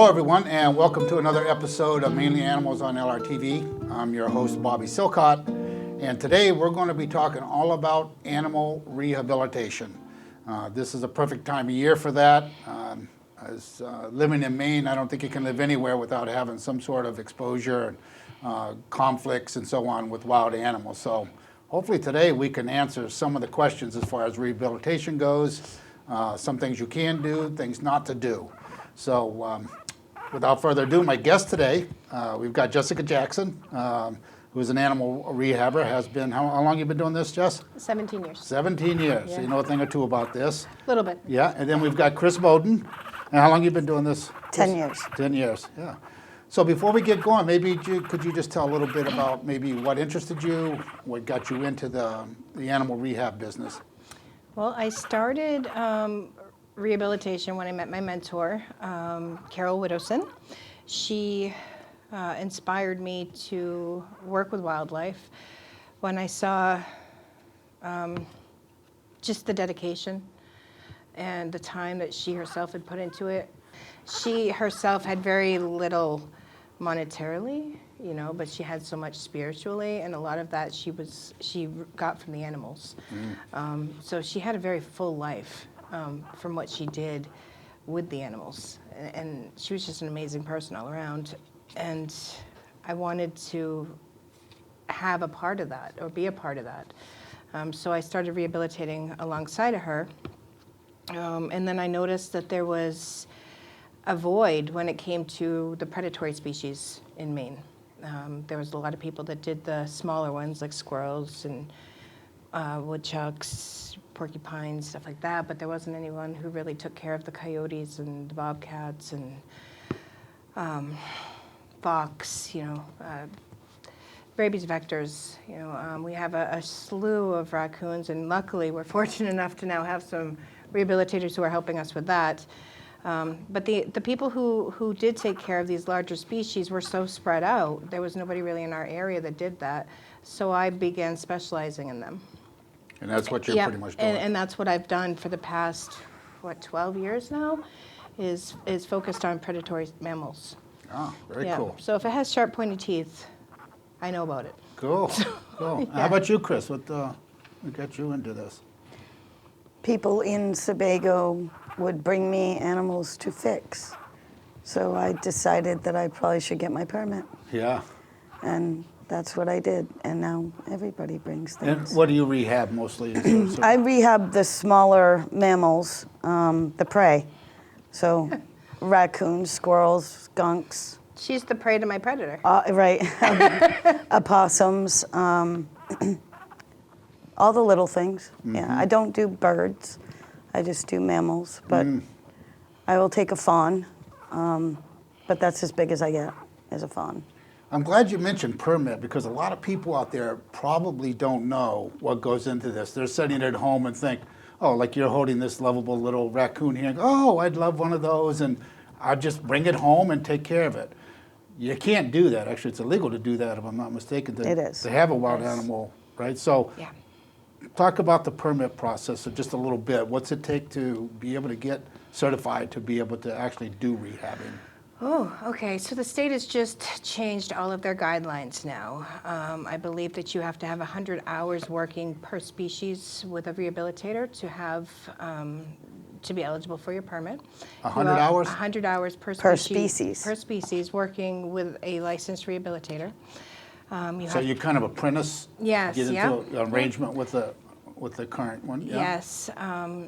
Hello, everyone, and welcome to another episode of Mainly Animals on LRTV. I'm your host, Bobby Silcott, and today we're going to be talking all about animal rehabilitation. This is a perfect time of year for that. As living in Maine, I don't think you can live anywhere without having some sort of exposure, conflicts, and so on with wild animals. So hopefully today we can answer some of the questions as far as rehabilitation goes, some things you can do, things not to do. So without further ado, my guest today, we've got Jessica Jackson, who is an animal rehabber, has been, how long you been doing this, Jess? 17 years. 17 years, Yeah. so you know a thing or two about this. A little bit. Yeah, and then we've got Chris Bowden. And how long you been doing this? 10 years. 10 years, yeah. So before we get going, maybe could you just tell a little bit about maybe what interested you, what got you into the animal rehab business? Well, I started rehabilitation when I met my mentor, Carol Widowson. She inspired me to work with wildlife when I saw just the dedication and the time that she herself had put into it. She herself had very little monetarily, but she had so much spiritually, and a lot of that she got from the animals. So she had a very full life from what she did with the animals, and she was just an amazing person all around. And I wanted to have a part of that, or be a part of that. So I started rehabilitating alongside of her, and then I noticed that there was a void when it came to the predatory species in Maine. There was a lot of people that did the smaller ones like squirrels and woodchucks, porcupines, stuff like that, but there wasn't anyone who really took care of the coyotes and the bobcats and fox, rabies vectors. We have a slew of raccoons, and luckily we're fortunate enough to now have some rehabilitators who are helping us with that. But the people who did take care of these larger species were so spread out, there was nobody really in our area that did that. So I began specializing in them. And that's what you're pretty much doing. And that's what I've done for the past, 12 years now, is focused on predatory mammals. Ah, very cool. So if it has sharp, pointy teeth, I know about it. Cool, cool. Yeah. How about you, Chris? What got you into this? People in Sebago would bring me animals to fix. So I decided that I probably should get my permit. Yeah. And that's what I did. And now everybody brings things. And what do you rehab mostly? I rehab the smaller mammals, the prey. So raccoons, squirrels, skunks. She's the prey to my predator. Right. Opossums. All the little things. Mm-hmm. Yeah, I don't do birds. I just do mammals. But I will take a fawn. But that's as big as I get, as a fawn. I'm glad you mentioned permit, because a lot of people out there probably don't know what goes into this. They're sitting at home and think, oh, like you're holding this lovable little raccoon here. And go, oh, I'd love one of those, and I'll just bring it home and take care of it. You can't do that. Actually, it's illegal to do that, if I'm not mistaken. It is. To have a wild animal, right? So Yeah. talk about the permit process just a little bit. What's it take to be able to get certified to be able to actually do rehabbing? Oh, okay. So the state has just changed all of their guidelines now. I believe that you have to have 100 hours working per species with a rehabilitator to have to be eligible for your permit. 100 hours? 100 hours per species. Per species, working with a licensed rehabilitator. So you kind of apprentice? Yes, Get into yeah. an arrangement with the current one? Yeah? Yes,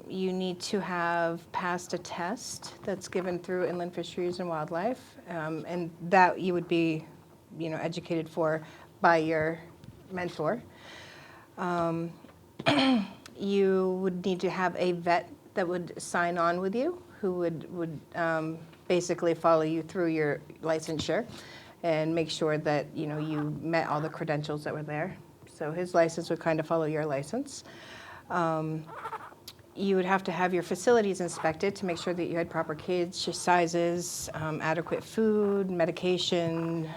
you need to have passed a test that's given through Inland Fisheries and Wildlife, and that you would be, educated for by your mentor. You would need to have a vet that would sign on with you, who would basically follow you through your licensure and make sure that you met all the credentials that were there. So his license would kind of follow your license. You would have to have your facilities inspected to make sure that you had proper cage sizes, adequate food, medication,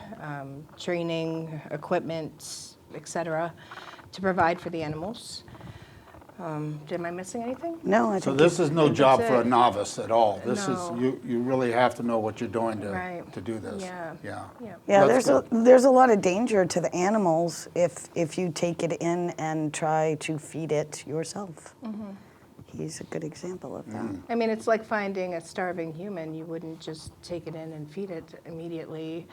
training, equipment, etc., to provide for the animals. Am I missing anything? No, I So think this is no think job that's for a it. novice at all. This is, No. you really have to know what you're doing Right. to do this. Yeah. Yeah. Yeah. yeah, That's there's a lot of danger to the animals if you take it in and try to feed it yourself. He's a good example of that. I mean, it's like finding a starving human. You wouldn't just take it in and feed it immediately.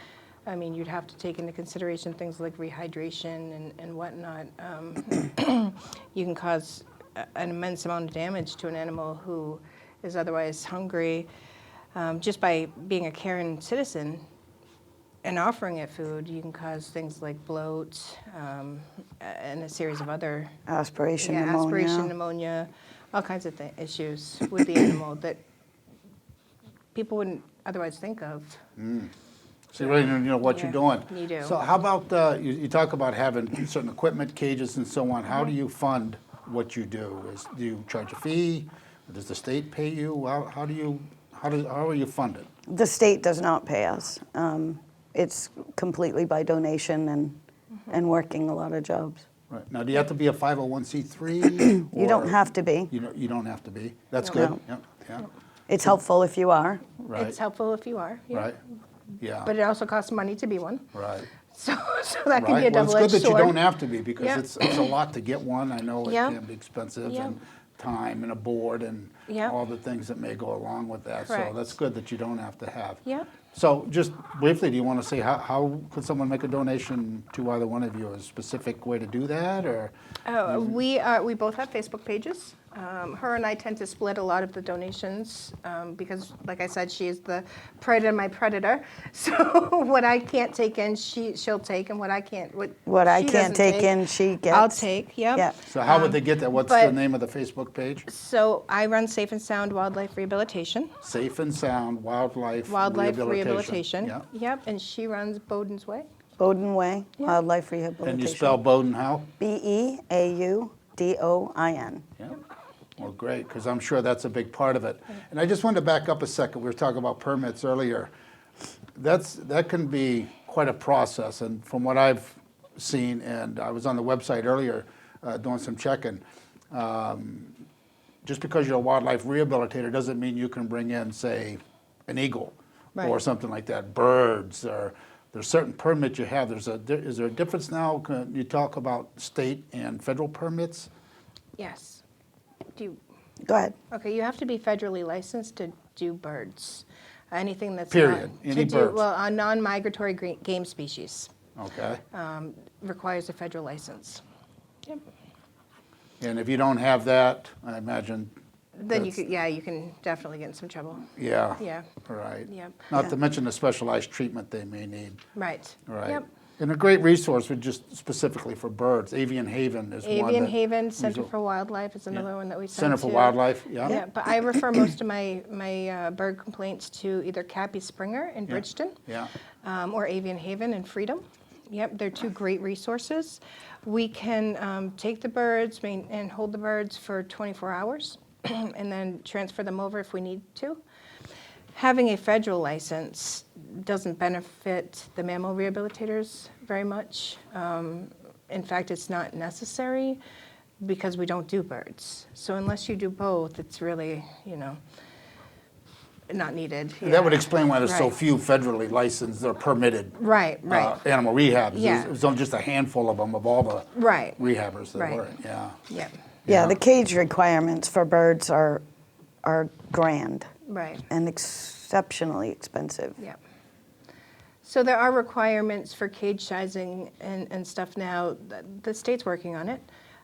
I mean, you'd have to take into consideration things like rehydration and whatnot. You can cause an immense amount of damage to an animal who is otherwise hungry. Just by being a caring citizen and offering it food, you can cause things like bloat and a series of other Aspiration yeah, pneumonia. aspiration pneumonia, all kinds of issues with the animal that people wouldn't otherwise think of. So you really need to know what Yeah, you're doing. you do. So how about, you talk about having certain equipment, cages and so on. How do you fund what you do? Do you charge a fee? Does the state pay you? How are you funded? The state does not pay us. It's completely by donation and working a lot of jobs. Right. Now, do you have to be a 501c3? You don't have to be. You don't have to be. That's No. good. No. Yep. Yeah. It's helpful if you are. Right. It's helpful if you are, yeah. Right. Yeah. But it also costs money to be one. Right. So that can be a Right. Well, it's double-edged good that sword. you don't have to be because Yeah. it's a lot to get one. I know it Yeah. can be expensive Yeah. and time and a board and Yeah. all the things that may go along with that. So Correct. that's good that you don't have to have. Yeah. So just briefly, do you want to say how could someone make a donation to either one of you? A specific way to do that or? We both have Facebook pages. Her and I tend to split a lot of the donations because, like I said, she is the prey to my predator. So what I can't take in, she'll take, and what I can't, What I she can't doesn't take in, she gets. I'll take. Yep. Yeah. So how would they get that? What's the but- name of the Facebook page? So I run Safe and Sound Wildlife Rehabilitation. Safe and Sound Wildlife Rehabilitation. Yeah. Yep. And she runs Bowden's Way. Bowden Way, Yeah. Wildlife Rehabilitation. And you spell Bowden how? Beaudin. Yeah. Well, great, because I'm sure that's a big part of it. And I just wanted to back up a second. We were talking about permits earlier. That can be quite a process. And from what I've seen, and I was on the website earlier doing some checking, just because you're a wildlife rehabilitator doesn't mean you can bring in, say, an eagle or Right. something like that, birds, or there's certain permits you have. Is there a difference now? Can you talk about state and federal permits? Yes. Do you, Go ahead. okay, you have to be federally licensed to do birds. Anything that's Period. not, Any to do, birds. well, a non-migratory game species Okay. requires a federal license. Yep. And if you don't have that, I imagine. Then you that's- could, yeah, you can definitely get in some trouble. Yeah. Yeah. Right. Yep. Not Yeah. to mention the specialized treatment they may need. Right. Right. Yep. And a great resource for just specifically for birds. Avian Haven is one. Avian that- Haven Center resor- for Wildlife is another one that we send Center for to. Wildlife, yeah. Yeah, but I refer most of my bird complaints to either Cappy Springer in Bridgeton. Yeah. Or Avian Haven in Freedom. Yep, they're two great resources. We can take the birds and hold the birds for 24 hours and then transfer them over if we need to. Having a federal license doesn't benefit the mammal rehabilitators very much. In fact, it's not necessary because we don't do birds. So unless you do both, it's really, not needed. That would explain why there's so Right. few federally licensed or permitted Right. animal rehabs. Yeah. There's only just a handful of them of all the Right. rehabbers that Right. were, yeah. Yep. Yeah, the cage requirements for birds are grand Right. and exceptionally expensive. Yeah. So there are requirements for cage sizing and stuff now. The state's working on it,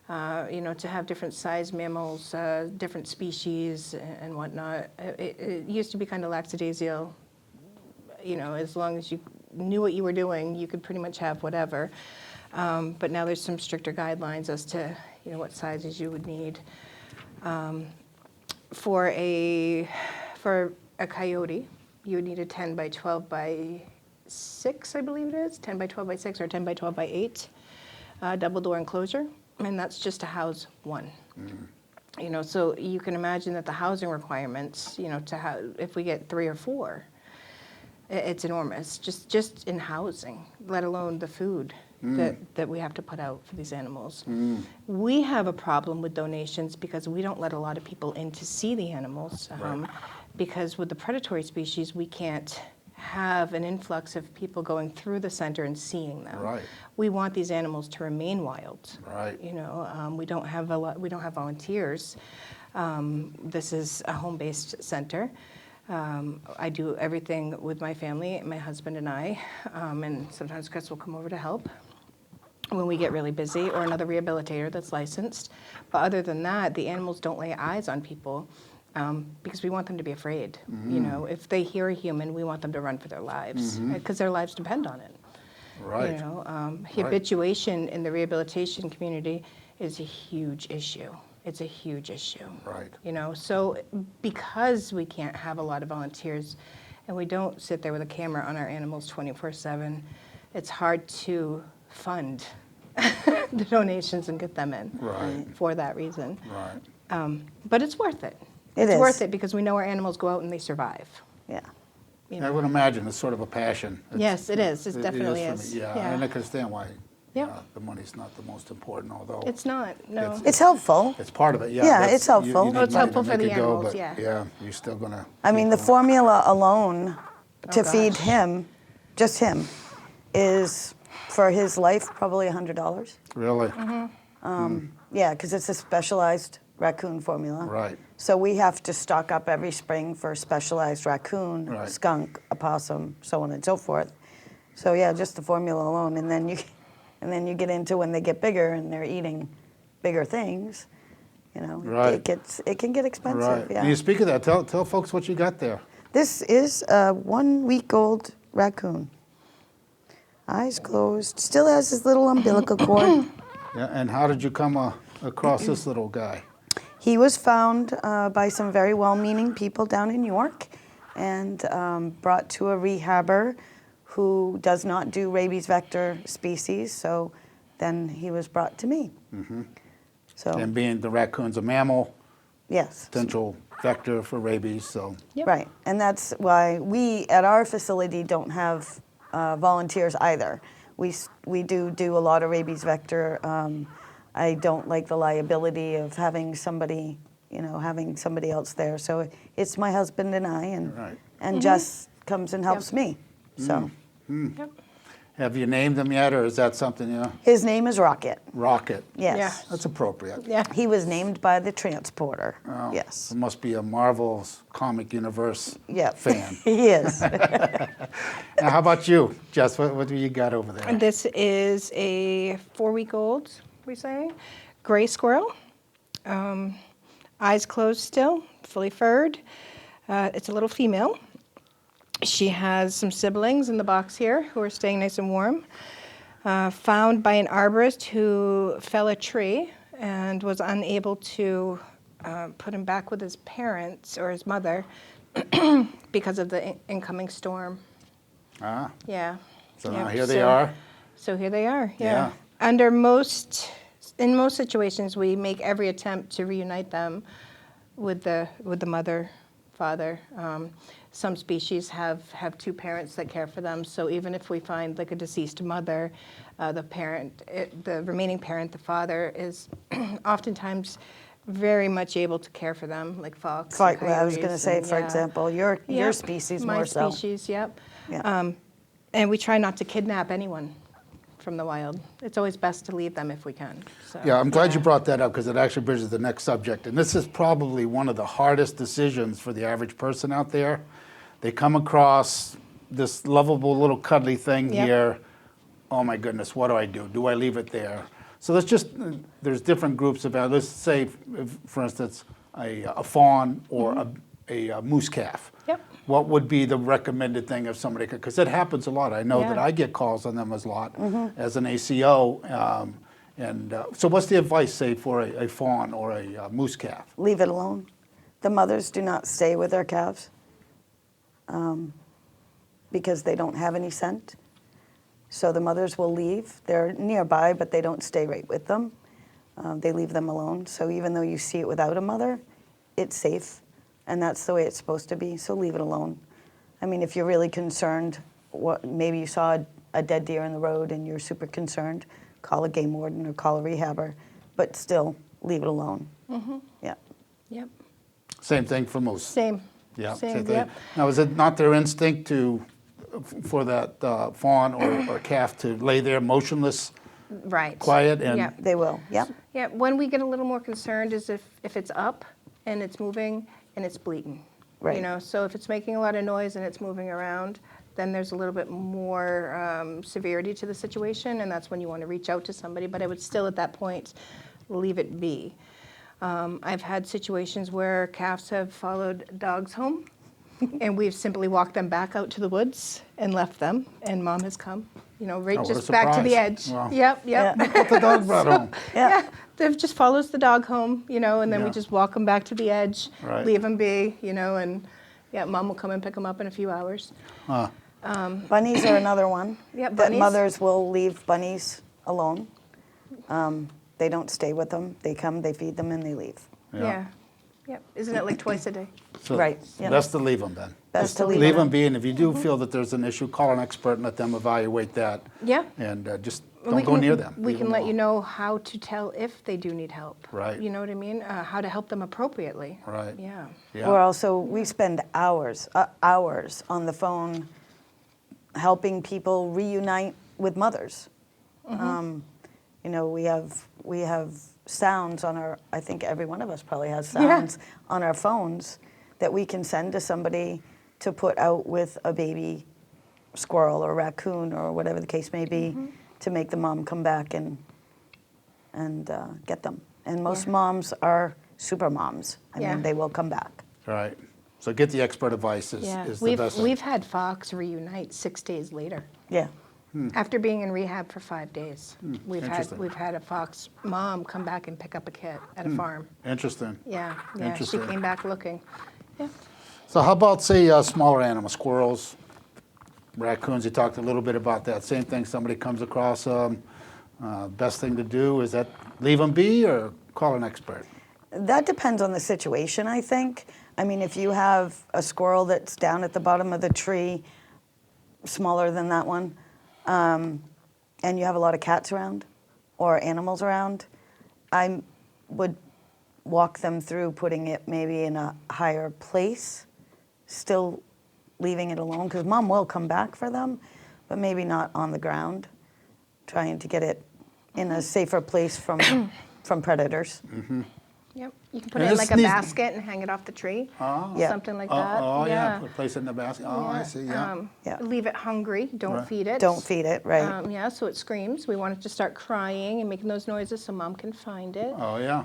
to have different size mammals, different species and whatnot. It used to be kind of lackadaisical. As long as you knew what you were doing, you could pretty much have whatever. But now there's some stricter guidelines as to, what sizes you would need. For a coyote, you would need a 10 by 12 by 6, I believe it is, 10 by 12 by 6 or 10 by 12 by 8, double door enclosure, and that's just to house one. So you can imagine that the housing requirements, if we get 3 or 4, it's enormous, just in housing, let alone the food, that we have to put out for these animals. We have a problem with donations because we don't let a lot of people in to see the animals. Because with the predatory species, we can't have an influx of people going through the center and seeing them. Right. We want these animals to remain wild. Right. You know, we don't have volunteers. This is a home-based center. I do everything with my family, my husband and I, and sometimes Chris will come over to help when we get really busy, or another rehabilitator that's licensed. But other than that, the animals don't lay eyes on people because we want them to be afraid. You know, if they hear a human, we want them to run for their lives because their lives depend on it. Right. You know, habituation in the rehabilitation community is a huge issue. It's a huge issue. Right. You know, so because we can't have a lot of volunteers and we don't sit there with a camera on our animals 24/7, it's hard to fund the donations and get them in for that reason. Right. But it's worth it. It It's is. worth it because we know our animals go out and they survive. Yeah. You I know? would imagine it's sort of a passion. Yes, it is. It It definitely for is. me, yeah. Yeah. And I can understand why Yep. the money's not the most important, although It's not, no. It's helpful. it's part of it. Yeah, Yeah, that's- it's helpful. You need Oh, it's money helpful to for make the it go, animals, but yeah. you're still gonna. I mean, the formula alone to feed gosh. him, just him, is for his life probably $100. Really. Yeah, because it's a specialized raccoon formula. Right. So we have to stock up every spring for specialized raccoon, Right. skunk, opossum, so on and so forth. So yeah, just the formula alone, and then you get into when they get bigger and they're eating bigger things. You know, Right. it can get expensive. Right. Yeah. And you speak of that. Tell folks what you got there. This is a 1-week-old raccoon. Eyes closed, still has his little umbilical cord. Yeah. And how did you come across this little guy? He was found by some very well-meaning people down in York and brought to a rehabber who does not do rabies vector species, so then he was brought to me. So, And being the raccoon's a mammal, yes. potential vector for rabies, so. Yep. Right, and that's why we at our facility don't have volunteers either. We do a lot of rabies vector. I don't like the liability of having somebody else there. So it's my husband and I, Right. and Jess comes and helps me. So Yep. Have you named him yet, or is that something, his name is Rocket. Rocket? Yes. Yeah. That's appropriate. Yeah. He was named by the transporter. Oh, Yes. It must be a Marvel's comic universe Yep. fan. He is. Now, how about you, Jess? What do you got over there? This is a 4-week-old, we say, gray squirrel. Eyes closed still, fully furred. It's a little female. She has some siblings in the box here who are staying nice and warm. Found by an arborist who fell a tree and was unable to put him back with his parents or his mother because of the incoming storm. Ah, Yeah. so Yep, now here they are. So here they are, Yeah. yeah. In most situations, we make every attempt to reunite them with the mother, father. Some species have two parents that care for them, so even if we find like a deceased mother, the remaining parent, the father, is oftentimes very much able to care for them, like fox. and I was going to coyotes say, and- for yeah. example, your Yep, species my more so. species, yep. Yeah. And we try not to kidnap anyone from the wild. It's always best to leave them if we can. So, Yeah, I'm glad you brought that up because it actually bridges the next subject. And this is probably one of the hardest decisions for the average person out there. They come across this lovable little cuddly thing Yep. here. Oh my goodness, what do I do? Do I leave it there? So there's different groups of, let's say, for instance, a fawn or a moose calf. Yep. What would be the recommended thing if somebody could, because it happens a lot. I know that Yeah. I get calls on them a lot as an ACO. So what's the advice, say, for a fawn or a moose calf? Leave it alone. The mothers do not stay with their calves because they don't have any scent. So the mothers will leave. They're nearby, but they don't stay right with them. They leave them alone. So even though you see it without a mother, it's safe. And that's the way it's supposed to be. So leave it alone. I mean, if you're really concerned, maybe you saw a dead deer in the road and you're super concerned, call a game warden or call a rehabber, but still leave it alone. Yeah. Yep. Same thing for moose. Same. Yeah, Same. thing. Yep. Now, is it not their instinct for that fawn or calf to lay there motionless, Right. quiet, and Yep. They will, yep. Yeah, when we get a little more concerned is if it's up and it's moving and it's bleating. Right. You know, so if it's making a lot of noise and it's moving around, then there's a little bit more severity to the situation, and that's when you want to reach out to somebody. But I would still, at that point, leave it be. I've had situations where calves have followed dogs home, and we've simply walked them back out to the woods and left them, and mom has come, you know, right Oh, what a just back to the surprise. edge. Wow. Yep. Yeah. what the dog brought home? Yeah. They've just follows the dog home, you know, and then we Yeah. just walk them back to the edge, Right. leave them be, you know, and yeah, mom will come and pick them up in a few hours. Bunnies are another one. Yeah, That bunnies. mothers will leave bunnies alone. They don't stay with them. They come, they feed them, and they leave. Yeah. Yep. Isn't it like twice a day? So Right, yeah. Best to leave them then. Best to leave Leave them. them be, and if you do feel that there's an issue, call an expert and let them evaluate that. Yeah. And just We don't go can- near them. We Leave can them let you alone. know how to tell if they do need help. Right. You know what I mean? How to help them appropriately. Right. Yeah. Yeah. Or also, we spend hours on the phone helping people reunite with mothers. You know, we have sounds on our, I think every one of us probably has sounds on our phones that we can send to somebody to put out with a baby squirrel or raccoon or whatever the case may be to make the mom come back and get them. And most Yeah. moms are super moms. I Yeah. mean, they will come back. Right. So get the expert advice is Yeah. the best thing. We've had fox reunite 6 days later. Yeah. After being in rehab for 5 days, Interesting. we've had a fox mom come back and pick up a kit at a farm. Interesting. Yeah, she Interesting. came back looking. Yeah, So how about, say, smaller animals, squirrels, raccoons? You talked a little bit about that. Same thing, somebody comes across them. Best thing to do is that leave them be or call an expert? That depends on the situation, I think. I mean, if you have a squirrel that's down at the bottom of the tree, smaller than that one, and you have a lot of cats around or animals around, I would walk them through putting it maybe in a higher place, still leaving it alone, because mom will come back for them, but maybe not on the ground, trying to get it in a safer place from predators. yep. You can put And it in this like a needs- basket and hang it off the tree, Yeah. something like that. Oh, yeah. Place it in the basket. Oh, I see, yeah. Yeah. Leave it hungry. Don't Right. feed it. Don't feed it, right? Yeah, so it screams. We want it to start crying and making those noises so mom can find it Oh, yeah.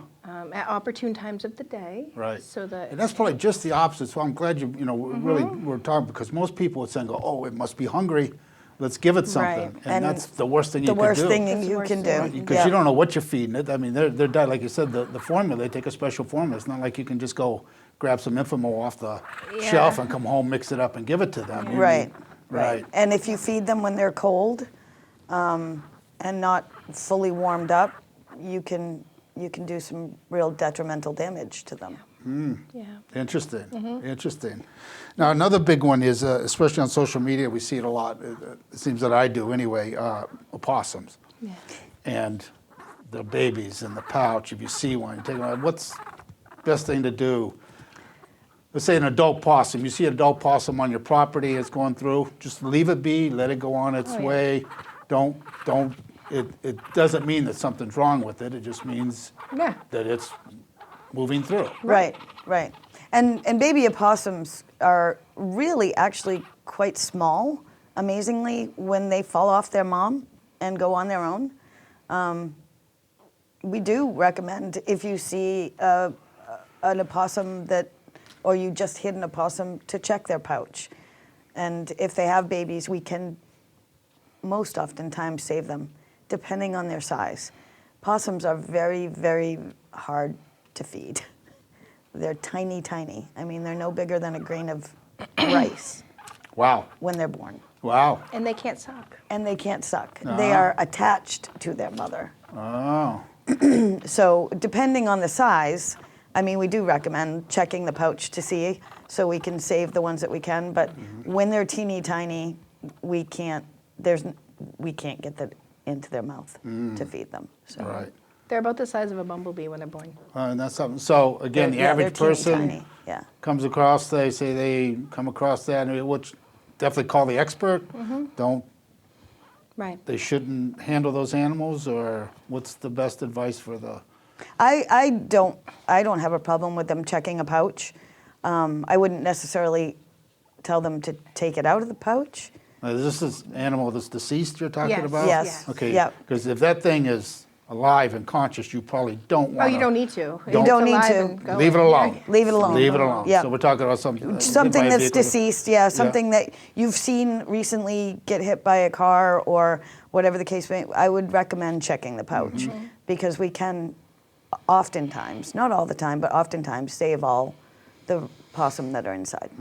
at opportune times of the day. Right. So that And that's probably just the opposite. So I'm glad we're talking, because most people would say, oh, it must be hungry. Let's give it something. Right. And that's the worst thing you The can do. worst thing That's the you worst can thing. do. Because you don't know what you're feeding it. I mean, they're diet, like you said, the formula, they take a special formula. It's not like you can just go grab some Infamo off the Yeah. shelf and come home, mix it up, and give it to them. You Right. need- Right. And if you feed them when they're cold and not fully warmed up, you can do some real detrimental damage to them. yeah. Interesting. Interesting. Now, another big one is, especially on social media, we see it a lot. It seems that I do anyway, opossums. Yeah. And the babies in the pouch, if you see one, you take them out. What's the best thing to do? Let's say an adult possum. You see an adult possum on your property, it's going through, just leave it be, let it go on its Oh, yeah. way. It doesn't mean that something's wrong with it. It just means Yeah. that it's moving through. Right, right. And baby opossums are really actually quite small, amazingly, when they fall off their mom and go on their own. We do recommend if you see an opossum or you just hit an opossum, to check their pouch. And if they have babies, we can most oftentimes save them, depending on their size. Possums are very, very hard to feed. They're tiny, tiny. I mean, they're no bigger than a grain of rice Wow. when they're born. Wow. And they can't suck. And they can't suck. They are attached to their mother. Oh. So depending on the size, I mean, we do recommend checking the pouch to see, so we can save the ones that we can. But when they're teeny tiny, we can't. we can't get that into their mouth to feed them. So. Right. They're about the size of a bumblebee when they're born. And that's something. So again, the Yeah, average they're teeny person tiny. Yeah. comes across, they say they come across that, and which definitely call the expert. Don't Right. they shouldn't handle those animals, or what's the best advice for the? I don't have a problem with them checking a pouch. I wouldn't necessarily tell them to take it out of the pouch. Is this animal that's deceased you're talking Yes. about? Yes. Okay. Yep. Because if that thing is alive and conscious, you probably don't Oh, want. you don't need to. Don't- It's You don't need alive to. and going. Leave it alone. Leave it alone. Leave it alone. Yep. So we're talking about something. hit Something by a that's vehicle. deceased, yeah, something that you've seen recently get hit by a car or whatever the case may. I would recommend checking the pouch because we can oftentimes, not all the time, but oftentimes save all the possum that are inside.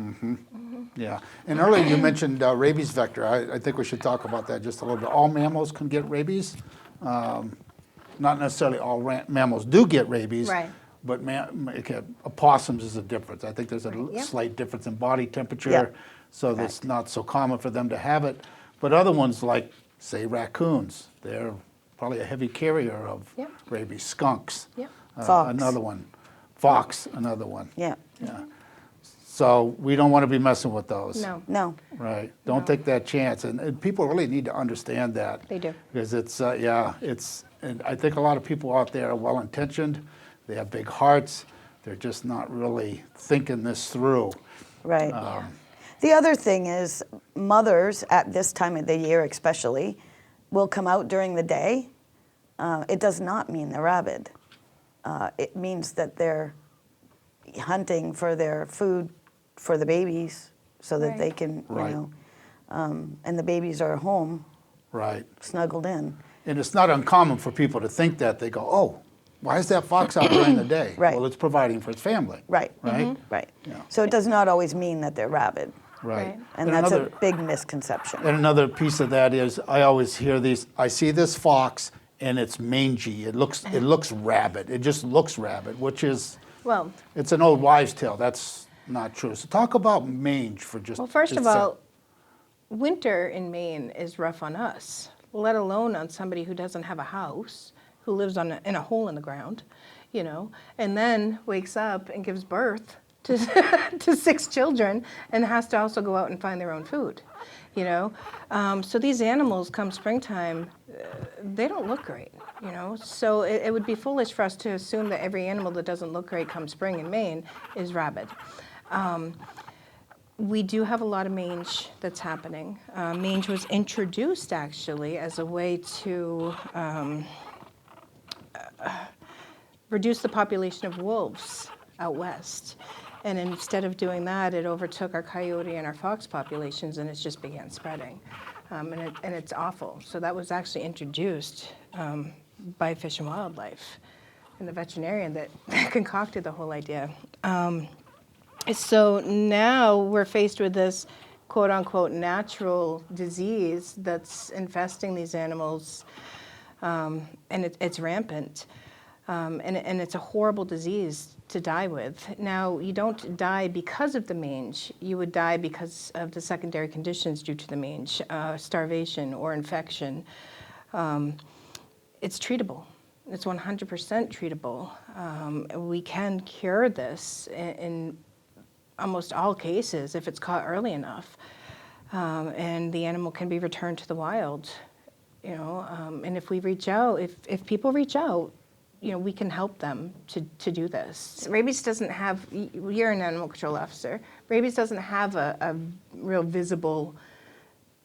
Yeah, and earlier you mentioned rabies vector. I think we should talk about that just a little bit. All mammals can get rabies. Not necessarily all mammals do get rabies. Right. But opossums is a difference. I think there's a Yep. slight difference in body temperature, Yeah. so that's not so common for them to have it. But other ones like, say, raccoons, they're probably a heavy carrier of Yep. rabies. Skunks, Yep. Fox. another one. Fox, another one. Yeah, Yeah. So we don't want to be messing with those. No. no, Right. Don't No. take that chance. And people really need to understand that. They do. Because and I think a lot of people out there are well-intentioned. They have big hearts. They're just not really thinking this through. right. The other thing is mothers at this time of the year especially will come out during the day. It does not mean they're rabid. It means that they're hunting for their food for the babies so that Right. they can, Right. and the babies are home Right. snuggled in. And it's not uncommon for people to think that. They go, oh, why is that fox out during the day? Right. Well, it's providing for its family. Right. Right? Right. Yeah. So it does not always mean that they're rabid. Right. Right. And that's a big misconception. And another piece of that is I always hear these. I see this fox and it's mangy. It looks rabid. It just looks rabid, which is Well, it's an old wives' tale. That's not true. So talk about mange for just. well, first of just a- all, winter in Maine is rough on us, let alone on somebody who doesn't have a house, who lives in a hole in the ground, and then wakes up and gives birth to, to 6 children and has to also go out and find their own food, So these animals, come springtime, they don't look great, So it would be foolish for us to assume that every animal that doesn't look great come spring in Maine is rabid. We do have a lot of mange that's happening. Mange was introduced actually as a way to reduce the population of wolves out west. And instead of doing that, it overtook our coyote and our fox populations, and it just began spreading. And it's awful. So that was actually introduced by Fish and Wildlife and the veterinarian that concocted the whole idea. So now we're faced with this quote unquote natural disease that's infesting these animals, and it's rampant. And it's a horrible disease to die with. Now, you don't die because of the mange. You would die because of the secondary conditions due to the mange, starvation or infection. It's treatable. It's 100% treatable. We can cure this in almost all cases if it's caught early enough. And the animal can be returned to the wild. And if we reach out, if people reach out, we can help them to do this. Rabies doesn't have, you're an animal control officer, rabies doesn't have a real visible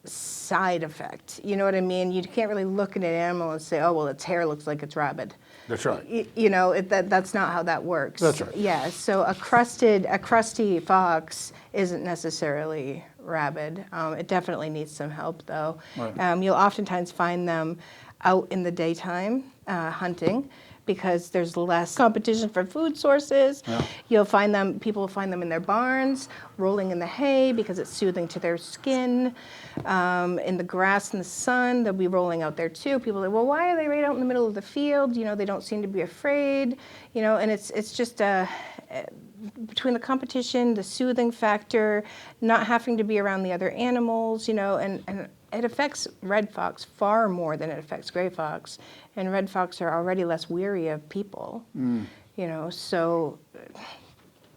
side effect. You know what I mean? You can't really look at an animal and say, oh, well, its hair looks like it's rabid. That's right. That's not how that works. That's right. Yeah, so a crusty fox isn't necessarily rabid. It definitely needs some help, though. Right. You'll oftentimes find them out in the daytime hunting because there's less competition for food sources. Yeah. People will find them in their barns, rolling in the hay because it's soothing to their skin. In the grass in the sun, they'll be rolling out there too. People are like, well, why are they right out in the middle of the field? They don't seem to be afraid. And it's just between the competition, the soothing factor, not having to be around the other animals, and it affects red fox far more than it affects gray fox, and red fox are already less weary of people, you know, so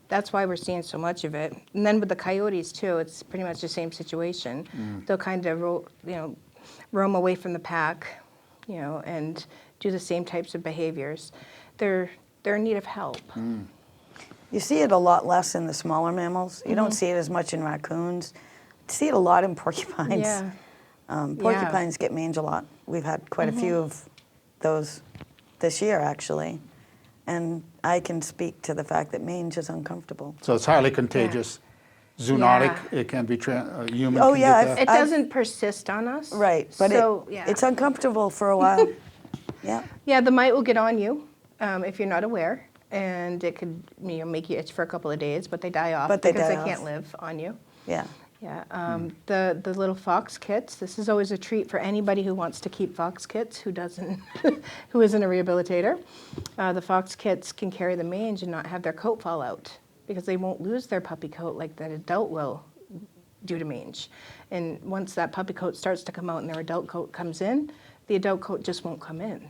that's why we're seeing so much of it. And then with the coyotes too, it's pretty much the same situation. They'll kind of roam away from the pack, you know, and do the same types of behaviors. They're in need of help. You see it a lot less in the smaller mammals. You don't see it as much in raccoons. You see it a lot in porcupines. Yeah. Porcupines get mange a lot. We've had quite a few of those this year, actually. And I can speak to the fact that mange is uncomfortable. So it's highly contagious, zoonotic. Yeah. It can be human. Oh, can yeah, get that. It doesn't persist on us. Right, but so, it's uncomfortable for a while. Yeah. Yeah, the mite will get on you if you're not aware, and it could make you itch for a couple of days, but they die off But they because die they can't off. live on you. Yeah. Yeah, the little fox kits. This is always a treat for anybody who wants to keep fox kits who doesn't, who isn't a rehabilitator. The fox kits can carry the mange and not have their coat fall out because they won't lose their puppy coat like that adult will due to mange. And once that puppy coat starts to come out and their adult coat comes in, the adult coat just won't come in.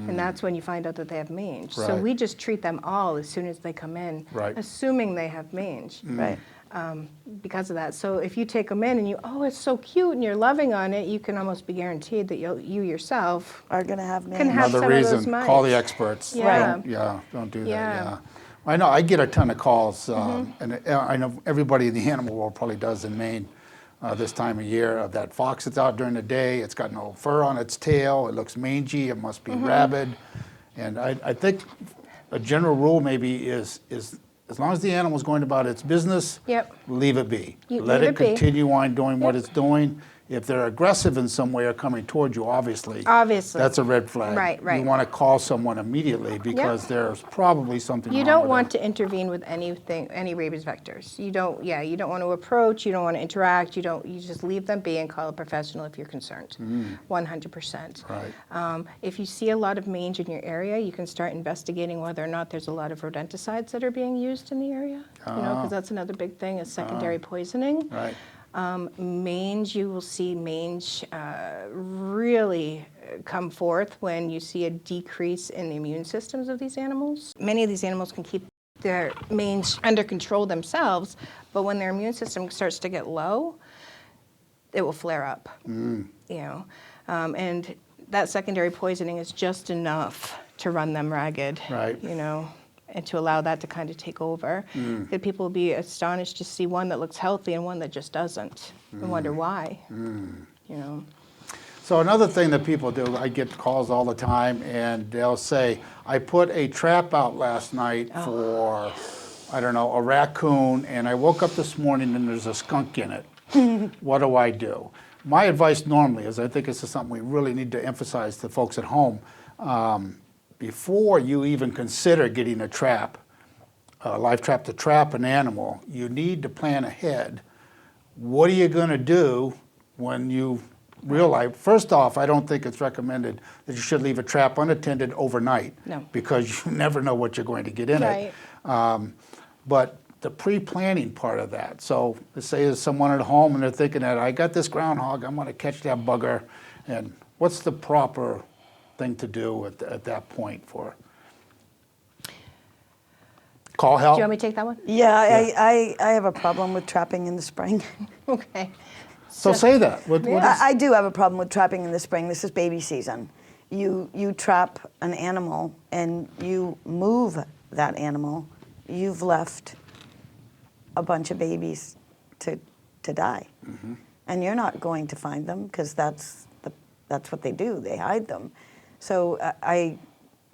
And that's when you find out that they have mange. So Right. we just treat them all as soon as they come in, Right. assuming they have mange. Right. Because of that. So if you take them in and it's so cute and you're loving on it, you can almost be guaranteed that you yourself Are going to have mange. Can have Another some of those reason, call the mites. experts. Yeah. Don't do that. Yeah. Yeah. I know. I get a ton of calls, and I know everybody in the animal world probably does in Maine this time of year. Of that fox that's out during the day. It's got no fur on its tail. It looks mangy. It must be rabid. And I think a general rule maybe is as long as the animal's going about its business, Yep. leave it be. You Let leave it it be. continue on doing what Yep. it's doing. If they're aggressive in some way or coming towards you, obviously, Obviously. that's a red flag. Right, right. You want to call someone immediately because there's probably something You wrong don't with want them. to intervene with any rabies vectors. You don't want to approach, you don't want to interact, you just leave them be and call a professional if you're concerned. 100%. Right. If you see a lot of mange in your area, you can start investigating whether or not there's a lot of rodenticides that are being used in the area. Because that's another big thing is secondary poisoning. Right. Mange, you will see mange really come forth when you see a decrease in the immune systems of these animals. Many of these animals can keep their mange under control themselves, but when their immune system starts to get low, it will flare up. And that secondary poisoning is just enough to run them ragged. Right. And to allow that to kind of take over. That people will be astonished to see one that looks healthy and one that just doesn't, and wonder why. So another thing that people do, I get calls all the time, and they'll say, I put a trap out last night for, I don't know, a raccoon, and I woke up this morning and there's a skunk in it. What do I do? My advice normally is, I think this is something we really need to emphasize to folks at home, before you even consider getting a trap, a live trap to trap an animal, you need to plan ahead. What are you going to do when you realize, first off, I don't think it's recommended that you should leave a trap unattended overnight. No. Because you never know what you're going to get in it. But the pre-planning part of that. So let's say there's someone at home and they're thinking that I got this groundhog, I'm going to catch that bugger. And what's the proper thing to do at that point for call help? Do you want me to take that one? Yeah, I have a problem with trapping in the spring. Okay. So say that. What is- I do have a problem with trapping in the spring. This is baby season. You trap an animal and you move that animal, you've left a bunch of babies to die. And you're not going to find them because that's what they do. They hide them. So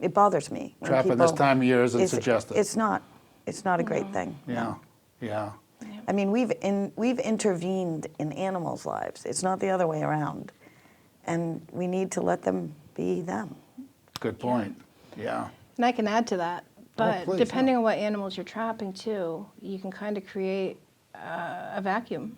it bothers me. when Trapping this time of year isn't suggested. It's not a great thing. Yeah, yeah. I mean, we've intervened in animals' lives. It's not the other way around. And we need to let them be them. Good point. Yeah. And I can add to that. But please, depending on what animals you're trapping too, you can kind of create a vacuum,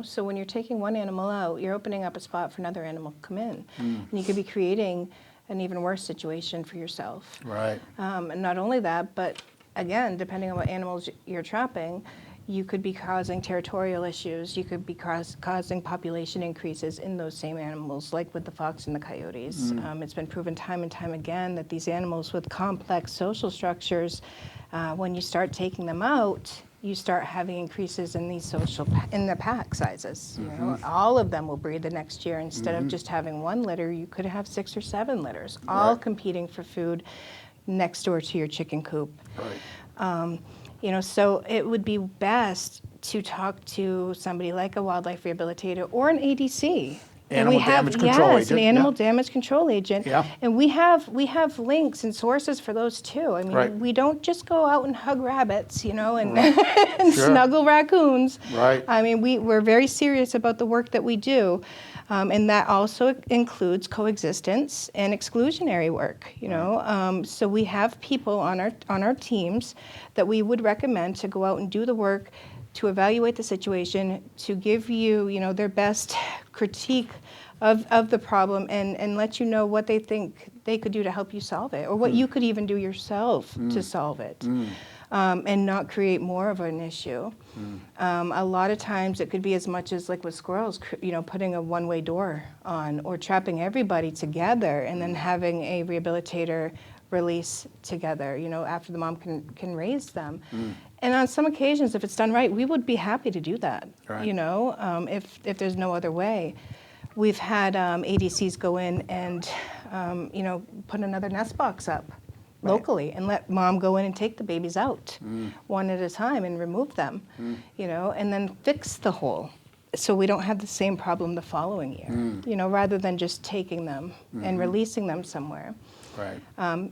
So when you're taking one animal out, you're opening up a spot for another animal to come in. And you could be creating an even worse situation for yourself. Right. And not only that, but again, depending on what animals you're trapping, you could be causing territorial issues. You could be causing population increases in those same animals, like with the fox and the coyotes. It's been proven time and time again that these animals with complex social structures, when you start taking them out, you start having increases in these in the pack sizes. You know, all of them will breed the next year. Instead of just having one litter, you could have 6 or 7 litters, all competing for food next door to your chicken coop. Right. You know, so it would be best to talk to somebody like a wildlife rehabilitator or an ADC. Animal damage control yes, agent, an animal yeah. damage control agent. Yeah. And we have links and sources for those too. I mean, Right. we don't just go out and hug rabbits, you know, and, Right. and Sure. snuggle raccoons. Right. I mean, we're very serious about the work that we do. And that also includes coexistence and exclusionary work, you know. So we have people on our teams that we would recommend to go out and do the work, to evaluate the situation, to give you, you know, their best critique of the problem and let you know what they think they could do to help you solve it, or what you could even do yourself to solve it. And not create more of an issue. A lot of times it could be as much as like with squirrels, you know, putting a one-way door on, or trapping everybody together and then having a rehabilitator release together, you know, after the mom can raise them. And on some occasions, if it's done right, we would be happy to do that, Right. you know, if there's no other way. We've had ADCs go in and, you know, put another nest box up locally and let mom go in and take the babies out one at a time and remove them, you know, and then fix the hole so we don't have the same problem the following year, you know, rather than just taking them and releasing them somewhere. Right.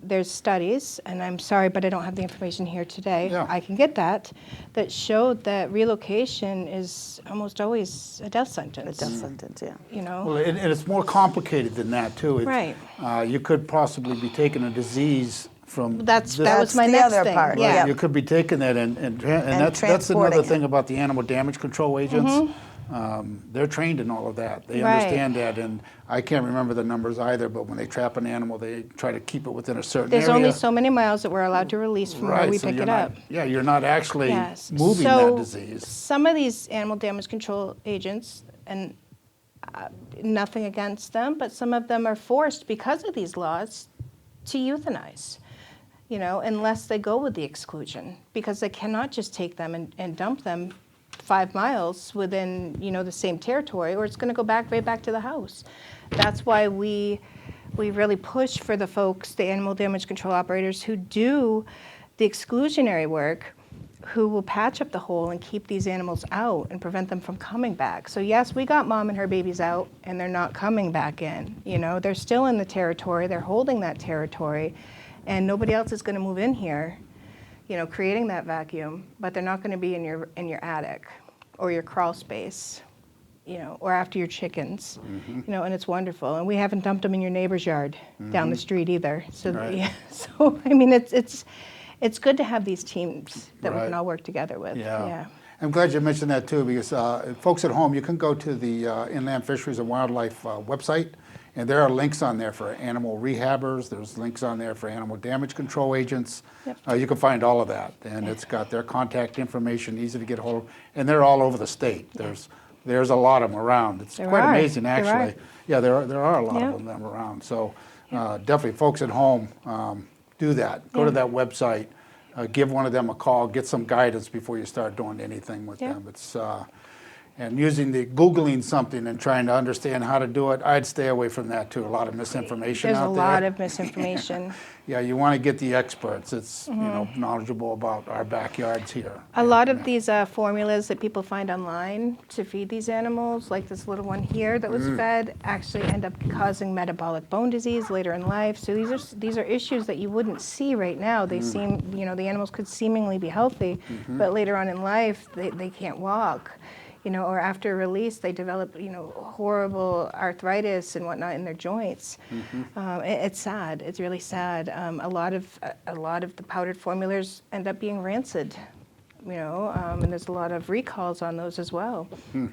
There's studies, and I'm sorry, but I don't have the information here today. Yeah. I can get that showed that relocation is almost always a death sentence. A death sentence, yeah. You know? Well, and it's more complicated than that, too. Right. You could possibly be taking a disease from That this- was my the next other thing. part, Yeah. yeah. You could be taking that and that's transporting another it. thing about the animal damage control agents. They're trained in all of that. They Right. understand that, and I can't remember the numbers either, but when they trap an animal, they try to keep it within a certain There's area. only so many miles that we're allowed to release from where we so pick you're it not- up. Yeah, you're not actually Yes. moving So that disease. some of these animal damage control agents, and nothing against them, but some of them are forced because of these laws to euthanize, you know, unless they go with the exclusion, because they cannot just take them and dump them 5 miles within, you know, the same territory, or it's going to go right back to the house. That's why we really push for the folks, the animal damage control operators who do the exclusionary work, who will patch up the hole and keep these animals out and prevent them from coming back. So yes, we got mom and her babies out, and they're not coming back in. You know, they're still in the territory, they're holding that territory, and nobody else is going to move in here, you know, creating that vacuum, but they're not going to be in your attic or your crawl space, you know, or after your chickens, you know, and it's wonderful. And we haven't dumped them in your neighbor's yard down the street either. So, Right. yeah, so I mean, it's good to have these teams that we Right. can all work together with. Yeah. I'm glad you mentioned that too, because folks at home, you can go to the Inland Fisheries and Wildlife website, and there are links on there for animal rehabbers. There's links on there for animal damage control agents. Yep. You can find all of that, and it's got their contact information, easy to get hold of, and they're all over the state. There's a lot of them around. It's There quite are. amazing, There actually. are. Yeah, there are a lot Yeah. of them around. So definitely, folks at home, do that. Go to that website. Give one of them a call, get some guidance before you start doing anything with Yeah. them. It's and using the Googling something and trying to understand how to do it, I'd stay away from that too. A lot of misinformation There's a out there. lot of misinformation. Yeah, you want to get the experts. It's you know, knowledgeable about our backyards here. A lot of these formulas that people find online to feed these animals, like this little one here that was fed, actually end up causing metabolic bone disease later in life. So these are issues that you wouldn't see right now. They seem, you know, the animals could seemingly be healthy, but later on in life, they can't walk. You know, or after release, they develop, you know, horrible arthritis and whatnot in their joints. It's sad. It's really sad. A lot of the powdered formulas end up being rancid. You know, and there's a lot of recalls on those as well.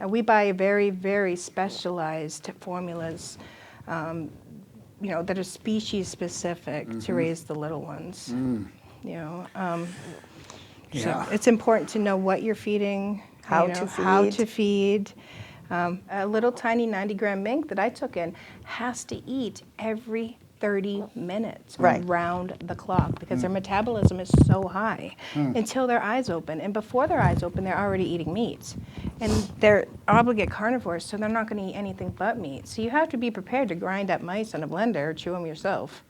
We buy very, very specialized formulas, you know, that are species specific to raise the little ones. You know. Yeah. So it's important to know what you're feeding, How you know, to how feed. to feed. A little tiny 90-gram mink that I took in has to eat every 30 minutes Right. round the clock because their metabolism is so high until their eyes open. And before their eyes open, they're already eating meat. And they're obligate carnivores, so they're not going to eat anything but meat. So you have to be prepared to grind up mice in a blender or chew them yourself.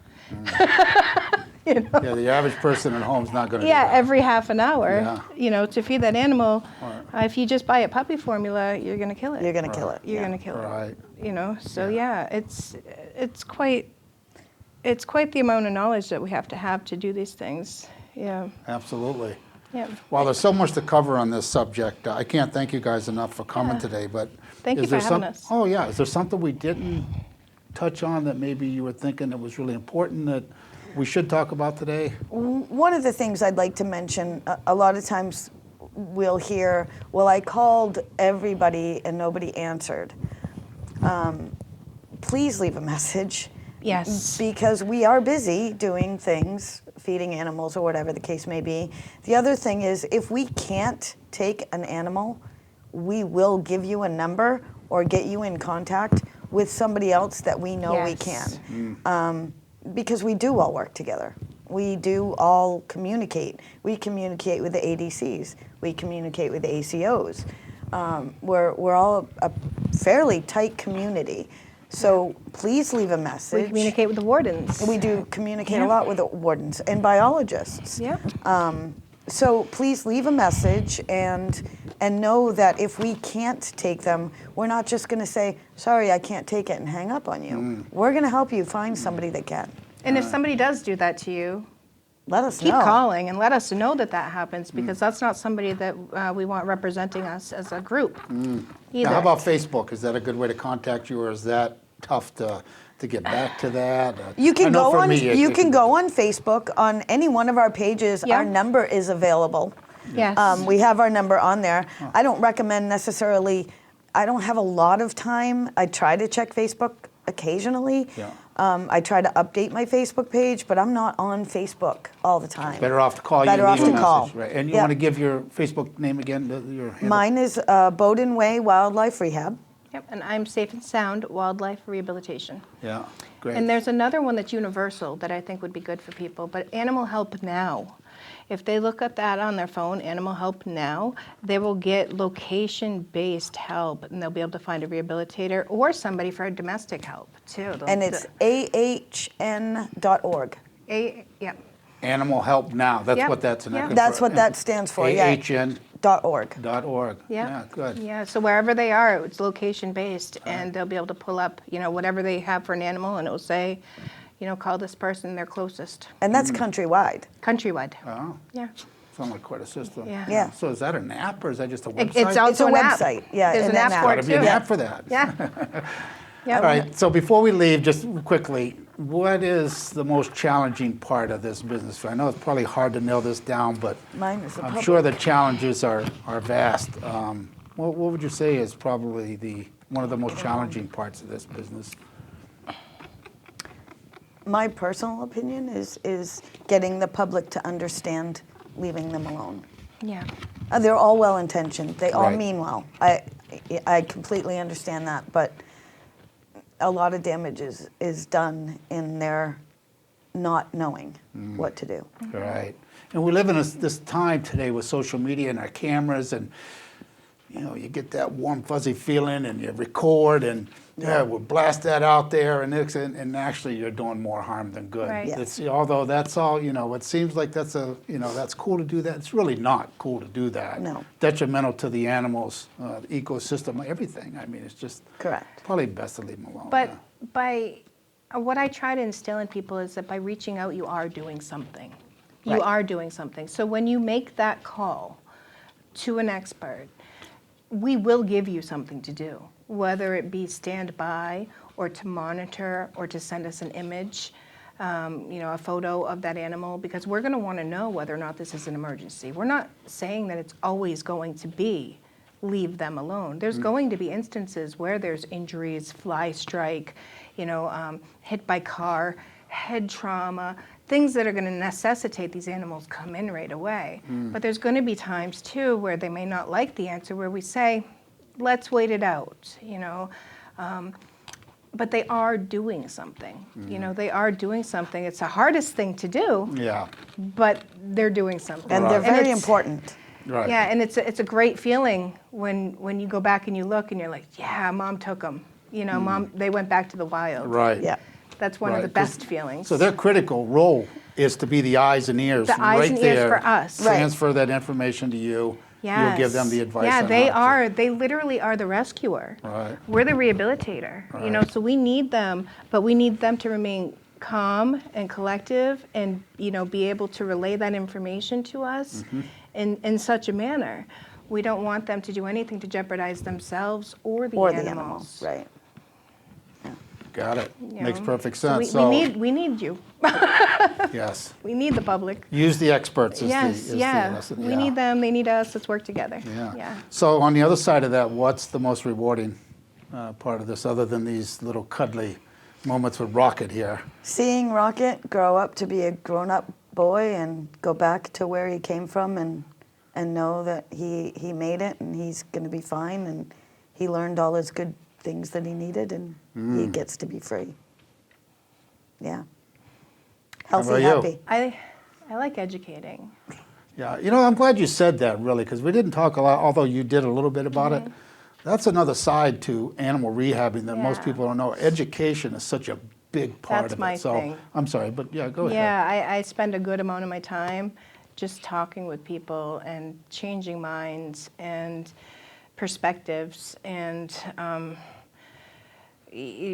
You know? Yeah, the average person at home is not going to do Yeah, that. every half an hour, Yeah. you know, to feed that animal. If you just buy a puppy formula, you're going to kill it. You're going to kill it. You're yeah. going to kill Right. it. You know, so yeah, it's quite the amount of knowledge that we have to do these things. Yeah. Absolutely. Yeah. Well, there's so much to cover on this subject. I can't thank you guys enough for coming Yeah. today, but Thank you is for there having some- us. Oh yeah, is there something we didn't touch on that maybe you were thinking that was really important that we should talk about today? One of the things I'd like to mention, a lot of times we'll hear, well, I called everybody and nobody answered. Please leave a message. Yes. Because we are busy doing things, feeding animals or whatever the case may be. The other thing is, if we can't take an animal, we will give you a number or get you in contact with somebody else that we know we Yes. can. Because we do all work together. We do all communicate. We communicate with the ADCs. We communicate with the ACOs. We're all a fairly tight community. So please leave a message. We communicate with the wardens. We do communicate Yeah. a lot with the wardens and biologists. Yep. So please leave a message and know that if we can't take them, we're not just going to say, sorry, I can't take it and hang up on you. We're going to help you find somebody that can. And if somebody does do that to you, Let us keep know. calling and let us know that happens because that's not somebody that we want representing us as a group either. Now, how about Facebook? Is that a good way to contact you, or is that tough to get back to that? You I can know go for on. me, You can go on Facebook on any one of our pages. Yeah. Our number is available. Yes. We have our number on there. I don't recommend necessarily. I don't have a lot of time. I try to check Facebook occasionally. Yeah. I try to update my Facebook page, but I'm not on Facebook all the time. Better off to call you. Better and off leave to a call. message, right? And you Yep. want to give your Facebook name again? Your handle? Mine is Bowden Way Wildlife Rehab. Yep. And I'm Safe and Sound Wildlife Rehabilitation. Yeah, great. And there's another one that's universal that I think would be good for people, but Animal Help Now. If they look at that on their phone, Animal Help Now, they will get location-based help, and they'll be able to find a rehabilitator or somebody for domestic help, too. And it's ahn.org. Yeah. Animal Help Now. That's Yep. what that's an Yep. acronym That's for. what that stands for, yeah. AHN.org. .org. Yeah, good. Yeah, so wherever they are, it's location-based, and they'll be able to pull up, you know, whatever they have for an animal, and it'll say, you know, call this person, they're closest. And that's countrywide. Countrywide. Oh, Yeah. sounds like quite a system. Yeah. Yeah. So is that an app or is that just a website? It's also It's a an app. website, yeah, There's and an an app app. for Gotta it, be an too. app for that. Yeah. Yeah. All right, so before we leave, just quickly, what is the most challenging part of this business? I know it's probably hard to nail this down, but Mine is the I'm public. sure the challenges are vast. What would you say is probably one of the most challenging parts of this business? My personal opinion is getting the public to understand leaving them alone. Yeah. They're all well-intentioned. They all Right. mean well. I completely understand that, but a lot of damage is done in their not knowing what to do. Right. And we live in this time today with social media and our cameras, and you know, you get that warm, fuzzy feeling, and you record, and we'll blast that out there, and actually you're doing more harm than good. Right. Yes. Although that's all, you know, it seems like that's cool to do that. It's really not cool to do that. No. Detrimental to the animals, the ecosystem, everything. I mean, it's just Correct. probably best to leave them alone. But yeah. what I try to instill in people is that by reaching out, you are doing something. You Right. are doing something. So when you make that call to an expert, we will give you something to do, whether it be stand by or to monitor or to send us an image, you know, a photo of that animal, because we're going to want to know whether or not this is an emergency. We're not saying that it's always going to be leave them alone. There's going to be instances where there's injuries, fly strike, you know, hit by car, head trauma, things that are going to necessitate these animals come in right away. But there's going to be times too where they may not like the answer, where we say, let's wait it out, you know. But they are doing something, you know, they are doing something. It's the hardest thing to do, Yeah. but they're doing something. And they're very it's- important. Right. Yeah, and it's a great feeling when you go back and you look and you're like, yeah, Mom took them. You know, Mom, they went back to the wild. Right. Yeah. That's one of the Right, 'cause- best feelings. So their critical role is to be the eyes and ears The eyes right and ears there. for us. Right. Transfer that information to you. Yes. You'll give them the advice. Yeah, on they how to- are. They literally are the rescuer. Right. We're the rehabilitator. You know, Right. so we need them, but we need them to remain calm and collective, and you know, be able to relay that information to us in such a manner. We don't want them to do anything to jeopardize themselves or the Or animals. the animals, right. Got it. you Makes know. perfect So sense. we need you. Yes. We need the public. Use the experts is Yes, the yeah. lesson. We need them. They need us. Let's work together. Yeah. So on the other side of that, what's the most rewarding part of this, other than these little cuddly moments with Rocket here? Seeing Rocket grow up to be a grown-up boy and go back to where he came from and know that he made it and he's going to be fine and he learned all his good things that he needed and he gets to be free. Yeah. Healthy, about you? happy. I like educating. Yeah, you know, I'm glad you said that, really, because we didn't talk a lot, although you did a little bit about it. That's another side to animal rehabbing that most Yeah. people don't know. Education is such a big part That's of my it. So thing. I'm sorry, but yeah, go ahead. Yeah, I spend a good amount of my time just talking with people and changing minds and perspectives and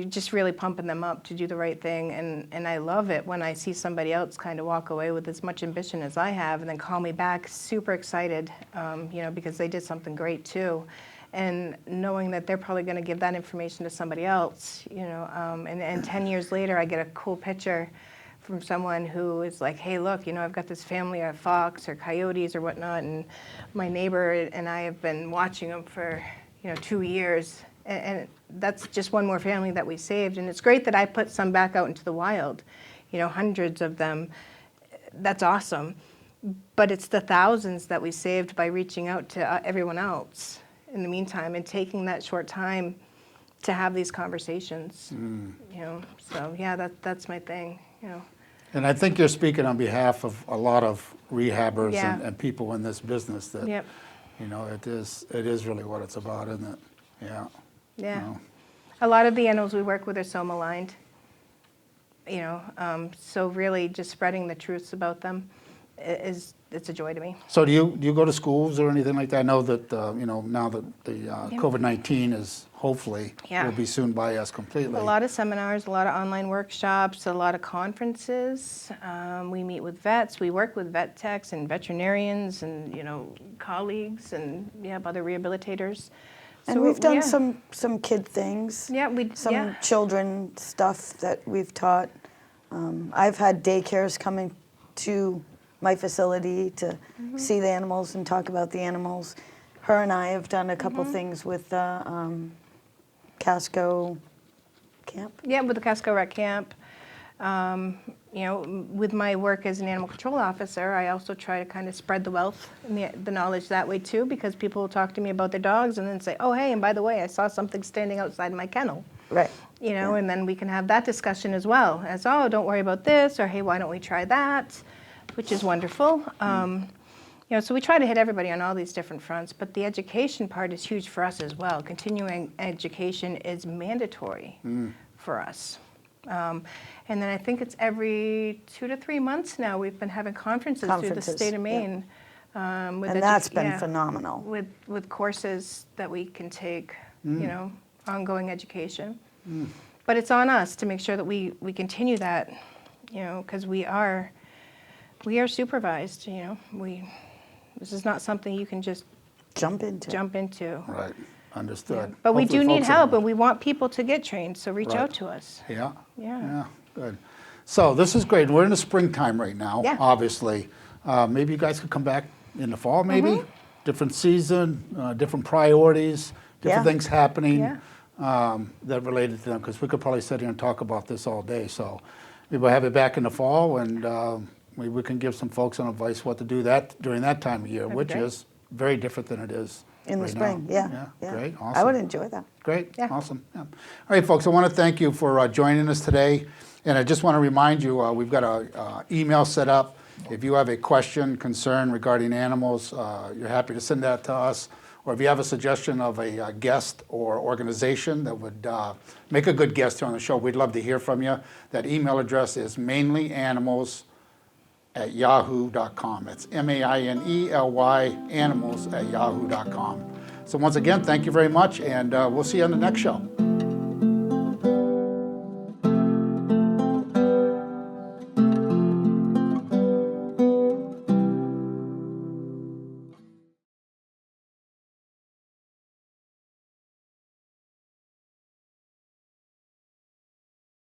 just really pumping them up to do the right thing. And I love it when I see somebody else kind of walk away with as much ambition as I have and then call me back super excited, you know, because they did something great too. And knowing that they're probably going to give that information to somebody else, you know, and 10 years later I get a cool picture from someone who is like, hey, look, you know, I've got this family of fox or coyotes or whatnot, and my neighbor and I have been watching them for, you know, 2 years. And that's just one more family that we saved. And it's great that I put some back out into the wild, you know, hundreds of them. That's awesome. But it's the thousands that we saved by reaching out to everyone else in the meantime and taking that short time to have these conversations, you know. So yeah, that's my thing, you know. And I think you're speaking on behalf of a lot of rehabbers Yeah. and people in this business that, Yep. you know, it is really what it's about, isn't it? Yeah. Yeah. No. A lot of the animals we work with are so maligned, you know, so really just spreading the truths about them it's a joy to me. So do you go to schools or anything like that? I know that, you know, now that the COVID-19 is hopefully Yeah. will be soon by us completely. A lot of seminars, a lot of online workshops, a lot of conferences. We meet with vets. We work with vet techs and veterinarians and, you know, colleagues and, yeah, other rehabilitators. And So, we've done yeah. some kid things. Yeah, Some children stuff that we've taught. I've had daycares coming to my facility to see the animals and talk about the animals. Her and I have done a couple things with Casco camp. Yeah, with the Casco Rec Camp. You know, with my work as an animal control officer, I also try to kind of spread the wealth and the knowledge that way too, because people will talk to me about their dogs and then say, oh, hey, and by the way, I saw something standing outside my kennel. Right. You know, Yeah. and then we can have that discussion as well as, oh, don't worry about this, or hey, why don't we try that, which is wonderful. You know, so we try to hit everybody on all these different fronts, but the education part is huge for us as well. Continuing education is mandatory for us. And then I think it's every 2 to 3 months now we've been having conferences through the Conferences, state of yeah. Maine. With And that's been phenomenal. With courses that we can take, you know, ongoing education. But it's on us to make sure that we continue that, you know, because we are supervised, you know. This is not something you can just Jump into. jump into. Right, understood. But we Hopefully do need folks are- help, and we want people to get trained, so reach Right. out to us. Yeah. Yeah. Yeah, good. So this is great. We're in the springtime right now, Yeah. obviously. Maybe you guys could come back in the fall, maybe? Mm-hmm. Different season, different priorities, different Yeah. things happening Yeah. that related to them, because we could probably sit here and talk about this all day. So maybe we'll have it back in the fall, and maybe we can give some folks some advice what to do that during that time of year, That'd be which great. is very different than it is In the right spring, now. yeah. Great, I awesome. would enjoy that. Great, Yeah. awesome. Yeah. All right, folks, I want to thank you for joining us today. And I just want to remind you, we've got an email set up. If you have a question, concern regarding animals, you're happy to send that to us. Or if you have a suggestion of a guest or organization that would make a good guest here on the show, we'd love to hear from you. That email address is mainelyAnimals@yahoo.com. It's MAINELY animals@yahoo.com. So once again, thank you very much, and we'll see you on the next show.